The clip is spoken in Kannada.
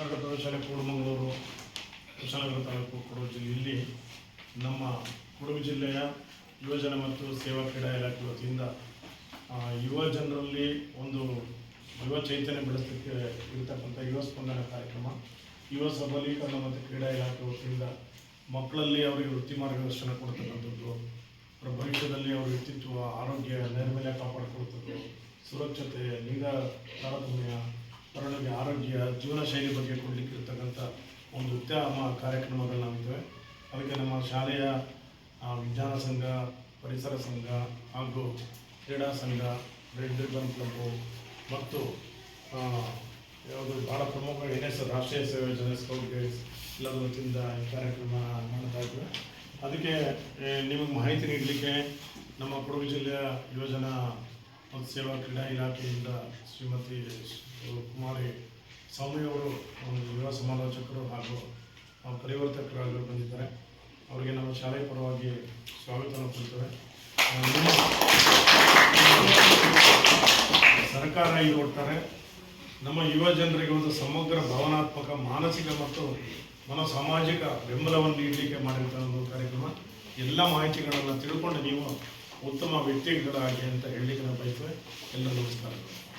ಕರ್ನಾಟಕ ಪ್ರೌಢಶಾಲೆ ಕೂಡಮಂಗಳೂರು ಕುಶಾಲನಗರ ತಾಲೂಕು ಕೊಡಗು ಜಿಲ್ಲೆ ಇಲ್ಲಿ ನಮ್ಮ ಕೊಡಗು ಜಿಲ್ಲೆಯ ಯುವಜನ ಮತ್ತು ಸೇವಾ ಕ್ರೀಡಾ ಇಲಾಖೆ ವತಿಯಿಂದ ಯುವ ಜನರಲ್ಲಿ ಒಂದು ಯುವ ಚೈತನ್ಯ ಬೆಳೆಸಲಿಕ್ಕೆ ಇರತಕ್ಕಂಥ ಯುವ ಸ್ಪಂದನ ಕಾರ್ಯಕ್ರಮ, ಯುವ ಸಬಲೀಕರಣ ಮತ್ತು ಕ್ರೀಡಾ ಇಲಾಖೆ ವತಿಯಿಂದ ಮಕ್ಕಳಲ್ಲಿ ಅವರಿಗೆ ವೃತ್ತಿ ಮಾರ್ಗದರ್ಶನ ಕೊಡ್ತಕ್ಕಂಥದ್ದು, ಅವರ ಭವಿಷ್ಯದಲ್ಲಿ ಅವರ ವ್ಯಕ್ತಿತ್ವ, ಆರೋಗ್ಯ, ನೈರ್ಮಲ್ಯ ಕಾಪಾಡಿಕೊಡ್ತದ್ದು, ಸುರಕ್ಷತೆ, ಲಿಂಗ ತಾರತಮ್ಯ, ಅವರೊಳಗೆ ಆರೋಗ್ಯ, ಜೀವನ ಶೈಲಿ ಬಗ್ಗೆ ಕೊಡಲಿಕ್ಕೆ ಇರ್ತಕ್ಕಂಥ ಒಂದು ಉತ್ತಮ ಕಾರ್ಯಕ್ರಮಗಳು ನಾವಿದ್ದೇವೆ. ಅದಕ್ಕೆ ನಮ್ಮ ಶಾಲೆಯ ವಿಜ್ಞಾನ ಸಂಘ, ಪರಿಸರ ಸಂಘ ಹಾಗೂ ಕ್ರೀಡಾ ಸಂಘ, ರೆಡ್ ರಿಬ್ಬನ್ ಕ್ಲಬ್ಬು ಮತ್ತು ಯಾವುದು ಭಾಳ ಪ್ರಮುಖ NS ರಾಷ್ಟ್ರೀಯ ಸೇವಾ ಯೋಜನೆ ಸ್ಕೌಟ್ ಗೈಡ್ಸ್ ಎಲ್ಲರ ವತಿಯಿಂದ ಈ ಕಾರ್ಯಕ್ರಮ ಮಾಡ್ತಾ ಇದ್ದೇವೆ. ಅದಕ್ಕೆ ನಿಮಗೆ ಮಾಹಿತಿ ನೀಡಲಿಕ್ಕೆ ನಮ್ಮ ಕೊಡಗು ಜಿಲ್ಲೆಯ ಯೋಜನಾ ಮತ್ತು ಸೇವಾ ಕ್ರೀಡಾ ಇಲಾಖೆಯಿಂದ ಶ್ರೀಮತಿ ಕುಮಾರಿ ಸ್ವಾಮಿಯವರು ಒಂದು ಯುವ ಸಮಾಲೋಚಕರು ಹಾಗೂ ಪರಿವರ್ತಕರಾಗಿ ಬಂದಿದ್ದಾರೆ. ಅವರಿಗೆ ನಮ್ಮ ಶಾಲೆಯ ಪರವಾಗಿ ಸ್ವಾಗತವನ್ನು ಕೊಡ್ತೇವೆ. ಸರ್ಕಾರ ಇದು ಒಟ್ಟಾರೆ ನಮ್ಮ ಯುವ ಜನರಿಗೆ ಒಂದು ಸಮಗ್ರ ಭಾವನಾತ್ಮಕ, ಮಾನಸಿಕ ಮತ್ತು ಸಾಮಾಜಿಕ ಬೆಂಬಲವನ್ನು ನೀಡಲಿಕ್ಕೆ ಮಾಡಿರ್ತಕ್ಕಂಥ ಒಂದು ಕಾರ್ಯಕ್ರಮ. ಎಲ್ಲ ಮಾಹಿತಿಗಳನ್ನು ತಿಳ್ಕೊಂಡು ನೀವು ಉತ್ತಮ ವ್ಯಕ್ತಿಗಳಾಗಿ ಅಂತ ಹೇಳಲಿಕ್ಕೆ ನಾವು ಬಯಸ್ತೇವೆ. ಎಲ್ಲರೂ ನಮಸ್ಕಾರ.